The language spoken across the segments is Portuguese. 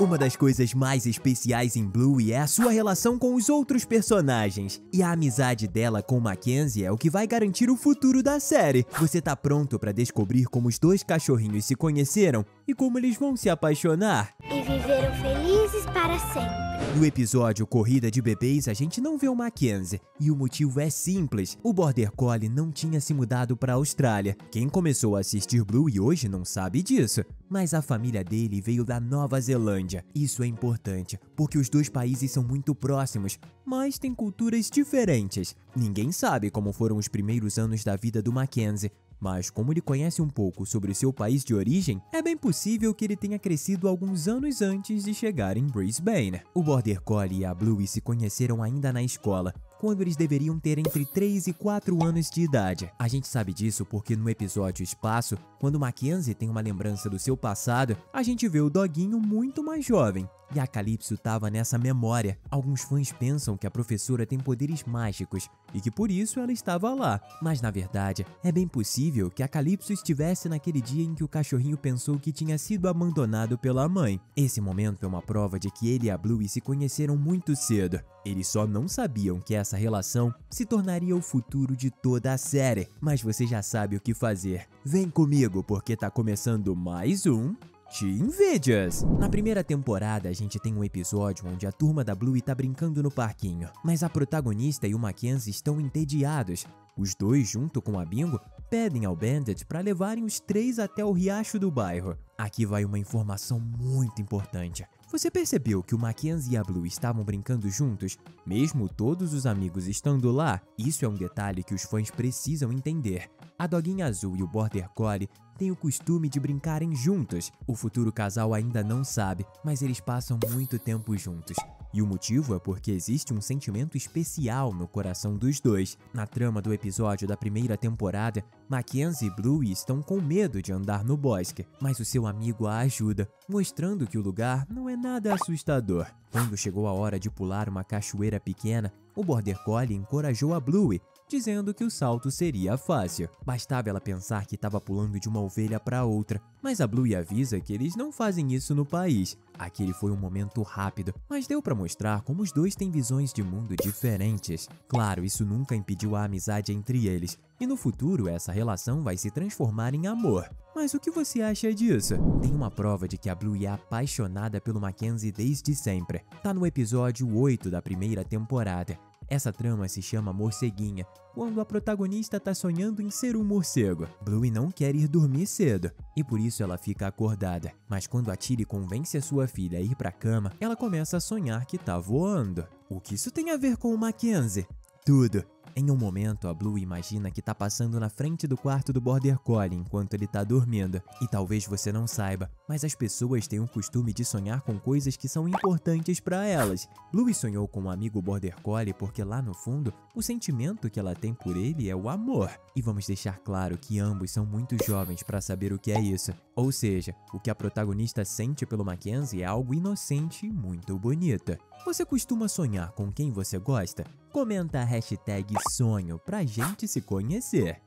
Uma das coisas mais especiais em Bluey é a sua relação com os outros personagens. E a amizade dela com Mackenzie é o que vai garantir o futuro da série. Você tá pronto pra descobrir como os dois cachorrinhos se conheceram e como eles vão se apaixonar? E viveram felizes para sempre. No episódio Corrida de Bebês, a gente não vê o Mackenzie. E o motivo é simples. O Border Collie não tinha se mudado pra Austrália. Quem começou a assistir Bluey hoje não sabe disso. Mas a família dele veio da Nova Zelândia. Isso é importante, porque os dois países são muito próximos, mas têm culturas diferentes. Ninguém sabe como foram os primeiros anos da vida do Mackenzie, mas como ele conhece um pouco sobre o seu país de origem, é bem possível que ele tenha crescido alguns anos antes de chegar em Brisbane. O Border Collie e a Bluey se conheceram ainda na escola, quando eles deveriam ter entre 3 e 4 anos de idade. A gente sabe disso porque no episódio Espaço, quando Mackenzie tem uma lembrança do seu passado, a gente vê o doguinho muito mais jovem. E a Calypso estava nessa memória. Alguns fãs pensam que a professora tem poderes mágicos e que por isso ela estava lá. Mas na verdade, é bem possível que a Calypso estivesse naquele dia em que o cachorrinho pensou que tinha sido abandonado pela mãe. Esse momento é uma prova de que ele e a Bluey se conheceram muito cedo. Eles só não sabiam que essa relação se tornaria o futuro de toda a série. Mas você já sabe o que fazer. Vem comigo porque tá começando mais um Teen Videos! Na primeira temporada, a gente tem um episódio onde a turma da Bluey tá brincando no parquinho, mas a protagonista e o Mackenzie estão entediados. Os dois, junto com a Bingo, pedem ao Bandit para levarem os três até o riacho do bairro. Aqui vai uma informação muito importante. Você percebeu que o Mackenzie e a Bluey estavam brincando juntos, mesmo todos os amigos estando lá? Isso é um detalhe que os fãs precisam entender. A doguinha azul e o Border Collie têm o costume de brincarem juntos. O futuro casal ainda não sabe, mas eles passam muito tempo juntos. E o motivo é porque existe um sentimento especial no coração dos dois. Na trama do episódio da primeira temporada, Mackenzie e Bluey estão com medo de andar no bosque, mas o seu amigo a ajuda, mostrando que o lugar não é nada assustador. Quando chegou a hora de pular uma cachoeira pequena, o Border Collie encorajou a Bluey, dizendo que o salto seria fácil. Bastava ela pensar que estava pulando de uma ovelha para outra, mas a Bluey avisa que eles não fazem isso no país. Aquele foi um momento rápido, mas deu para mostrar como os dois têm visões de mundo diferentes. Claro, isso nunca impediu a amizade entre eles, e no futuro essa relação vai se transformar em amor. Mas o que você acha disso? Tem uma prova de que a Bluey é apaixonada pelo Mackenzie desde sempre. Tá no episódio 8 da primeira temporada. Essa trama se chama Morceguinha, quando a protagonista tá sonhando em ser um morcego. Bluey não quer ir dormir cedo, e por isso ela fica acordada. Mas quando a Tilly convence a sua filha a ir pra cama, ela começa a sonhar que tá voando. O que isso tem a ver com o Mackenzie? Tudo! Em um momento, a Bluey imagina que tá passando na frente do quarto do Border Collie enquanto ele tá dormindo. E talvez você não saiba, mas as pessoas têm o costume de sonhar com coisas que são importantes pra elas. Bluey sonhou com um amigo Border Collie porque lá no fundo, o sentimento que ela tem por ele é o amor. E vamos deixar claro que ambos são muito jovens pra saber o que é isso. Ou seja, o que a protagonista sente pelo Mackenzie é algo inocente e muito bonito. Você costuma sonhar com quem você gosta? Comenta a hashtag sonho pra gente se conhecer.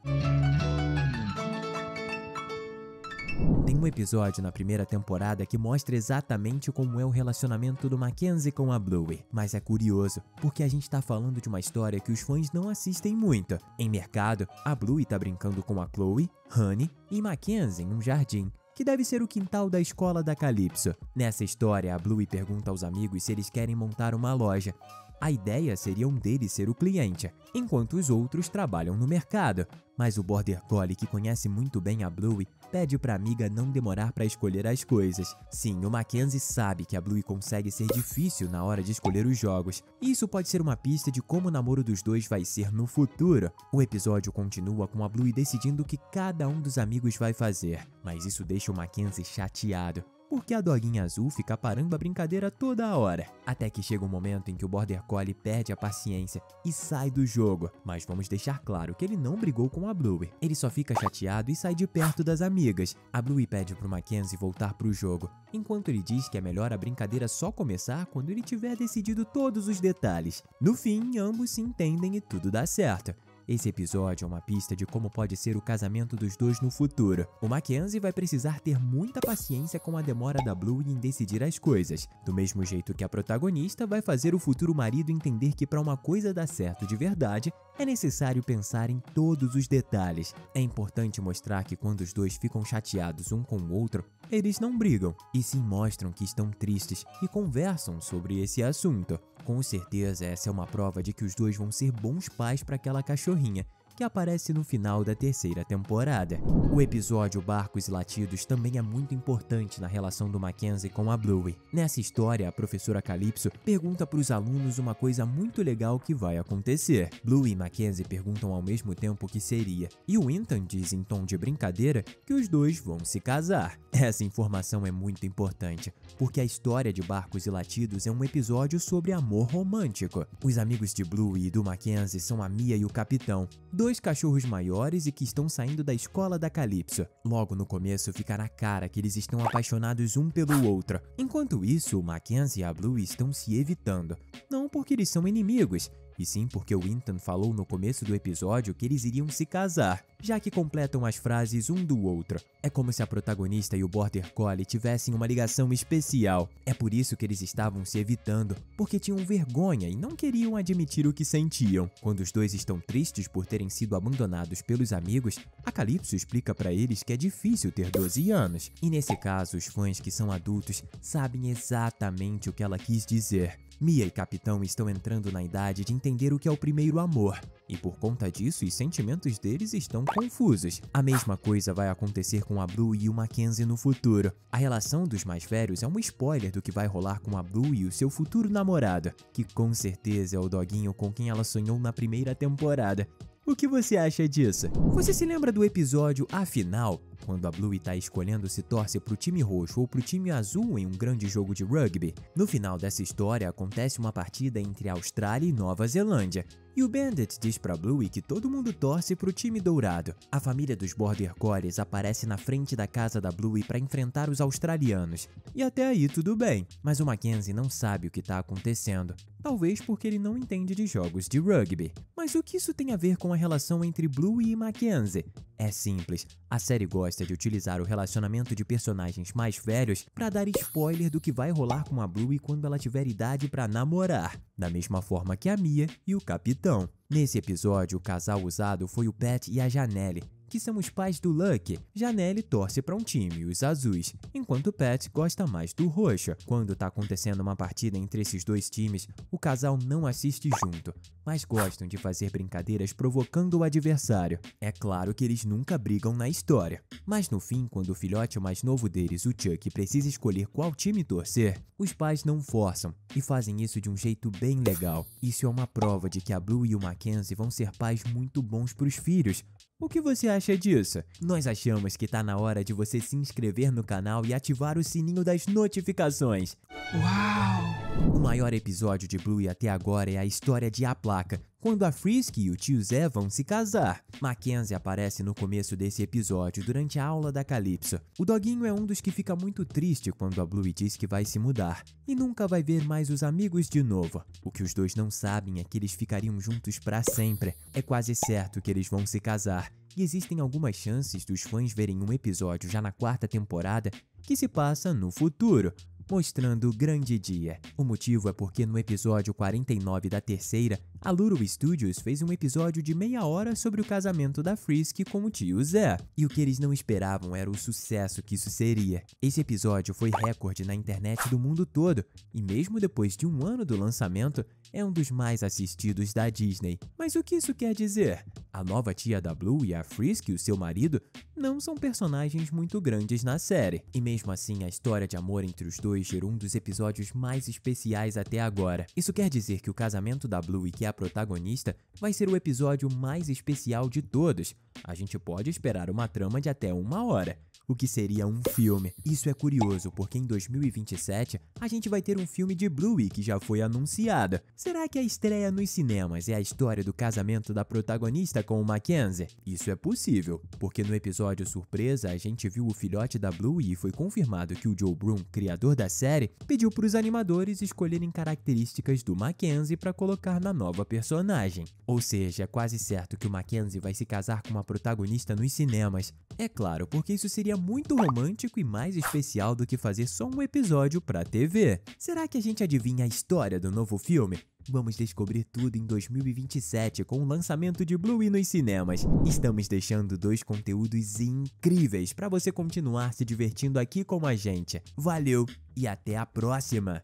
Tem um episódio na primeira temporada que mostra exatamente como é o relacionamento do Mackenzie com a Bluey. Mas é curioso, porque a gente tá falando de uma história que os fãs não assistem muito. Em mercado, a Bluey tá brincando com a Chloe, Honey e Mackenzie em um jardim, que deve ser o quintal da escola da Calypso. Nessa história, a Bluey pergunta aos amigos se eles querem montar uma loja. A ideia seria um deles ser o cliente, enquanto os outros trabalham no mercado. Mas o Border Collie, que conhece muito bem a Bluey, pede pra amiga não demorar pra escolher as coisas. Sim, o Mackenzie sabe que a Bluey consegue ser difícil na hora de escolher os jogos. E isso pode ser uma pista de como o namoro dos dois vai ser no futuro. O episódio continua com a Bluey decidindo o que cada um dos amigos vai fazer. Mas isso deixa o Mackenzie chateado, porque a doguinha azul fica parando a brincadeira toda hora. Até que chega um momento em que o Border Collie perde a paciência e sai do jogo. Mas vamos deixar claro que ele não brigou com a Bluey. Ele só fica chateado e sai de perto das amigas. A Bluey pede pro Mackenzie voltar pro jogo, enquanto ele diz que é melhor a brincadeira só começar quando ele tiver decidido todos os detalhes. No fim, ambos se entendem e tudo dá certo. Esse episódio é uma pista de como pode ser o casamento dos dois no futuro. O Mackenzie vai precisar ter muita paciência com a demora da Bluey em decidir as coisas, do mesmo jeito que a protagonista vai fazer o futuro marido entender que para uma coisa dar certo de verdade, é necessário pensar em todos os detalhes. É importante mostrar que quando os dois ficam chateados um com o outro, eles não brigam, e sim mostram que estão tristes e conversam sobre esse assunto. Com certeza essa é uma prova de que os dois vão ser bons pais para aquela cachorrinha, que aparece no final da terceira temporada. O episódio Barcos e Latidos também é muito importante na relação do Mackenzie com a Bluey. Nessa história, a professora Calypso pergunta para os alunos uma coisa muito legal que vai acontecer. Bluey e Mackenzie perguntam ao mesmo tempo o que seria, e o Ethan diz em tom de brincadeira que os dois vão se casar. Essa informação é muito importante, porque a história de Barcos e Latidos é um episódio sobre amor romântico. Os amigos de Bluey e do Mackenzie são a Mia e o Capitão, dois cachorros maiores e que estão saindo da escola da Calypso. Logo no começo fica na cara que eles estão apaixonados um pelo outro. Enquanto isso, o Mackenzie e a Bluey estão se evitando. Não porque eles são inimigos, e sim porque o Ethan falou no começo do episódio que eles iriam se casar, já que completam as frases um do outro. É como se a protagonista e o Border Collie tivessem uma ligação especial. É por isso que eles estavam se evitando, porque tinham vergonha e não queriam admitir o que sentiam. Quando os dois estão tristes por terem sido abandonados pelos amigos, a Calypso explica pra eles que é difícil ter 12 anos. E nesse caso, os fãs que são adultos sabem exatamente o que ela quis dizer. Mia e Capitão estão entrando na idade de entender o que é o primeiro amor, e por conta disso os sentimentos deles estão confusos. A mesma coisa vai acontecer com a Bluey e o Mackenzie no futuro. A relação dos mais velhos é um spoiler do que vai rolar com a Bluey e o seu futuro namorado, que com certeza é o doguinho com quem ela sonhou na primeira temporada. O que você acha disso? Você se lembra do episódio Afinal? Quando a Bluey tá escolhendo se torce pro time roxo ou pro time azul em um grande jogo de rugby. No final dessa história acontece uma partida entre Austrália e Nova Zelândia. E o Bandit diz pra Bluey que todo mundo torce pro time dourado. A família dos Border Collies aparece na frente da casa da Bluey para enfrentar os australianos. E até aí tudo bem, mas o Mackenzie não sabe o que tá acontecendo. Talvez porque ele não entende de jogos de rugby. Mas o que isso tem a ver com a relação entre Bluey e Mackenzie? É simples, a série gosta de utilizar o relacionamento de personagens mais velhos para dar spoiler do que vai rolar com a Bluey quando ela tiver idade para namorar, da mesma forma que a Mia e o Capitão. Nesse episódio, o casal usado foi o Pat e a Janelle, que são os pais do Lucky. Janelle torce para um time, os azuis, enquanto Pat gosta mais do roxo. Quando tá acontecendo uma partida entre esses dois times, o casal não assiste junto, mas gostam de fazer brincadeiras provocando o adversário. É claro que eles nunca brigam na história, mas no fim, quando o filhote mais novo deles, o Chuck, precisa escolher qual time torcer, os pais não forçam e fazem isso de um jeito bem legal. Isso é uma prova de que a Bluey e o Mackenzie vão ser pais muito bons para os filhos. O que você acha disso? Nós achamos que tá na hora de você se inscrever no canal e ativar o sininho das notificações. Uau! O maior episódio de Bluey até agora é a história de A Placa, quando a Frisky e o tio Zé vão se casar. Mackenzie aparece no começo desse episódio, durante a aula da Calypso. O doguinho é um dos que fica muito triste quando a Bluey diz que vai se mudar e nunca vai ver mais os amigos de novo. O que os dois não sabem é que eles ficariam juntos pra sempre. É quase certo que eles vão se casar. E existem algumas chances dos fãs verem um episódio já na 4ª temporada que se passa no futuro, mostrando o grande dia. O motivo é porque no episódio 49 da terceira, a Luro Studios fez um episódio de meia hora sobre o casamento da Frisky com o tio Zé. E o que eles não esperavam era o sucesso que isso seria. Esse episódio foi recorde na internet do mundo todo, e mesmo depois de um ano do lançamento, é um dos mais assistidos da Disney. Mas o que isso quer dizer? A nova tia da Blue e a Frisky, o seu marido, não são personagens muito grandes na série. E mesmo assim, a história de amor entre os dois gerou um dos episódios mais especiais até agora. Isso quer dizer que o casamento da Blue, que é a protagonista, vai ser o episódio mais especial de todos. A gente pode esperar uma trama de até 1 hora. o que seria um filme. Isso é curioso, porque em 2027 a gente vai ter um filme de Bluey que já foi anunciado. Será que a estreia nos cinemas é a história do casamento da protagonista com o Mackenzie? Isso é possível, porque no episódio surpresa a gente viu o filhote da Bluey e foi confirmado que o Joe Broom, criador da série, pediu para os animadores escolherem características do Mackenzie para colocar na nova personagem. Ou seja, é quase certo que o Mackenzie vai se casar com uma protagonista nos cinemas. É claro, porque isso seria muito romântico e mais especial do que fazer só um episódio pra TV. Será que a gente adivinha a história do novo filme? Vamos descobrir tudo em 2027 com o lançamento de Bluey nos cinemas. Estamos deixando 2 conteúdos incríveis para você continuar se divertindo aqui com a gente. Valeu e até a próxima!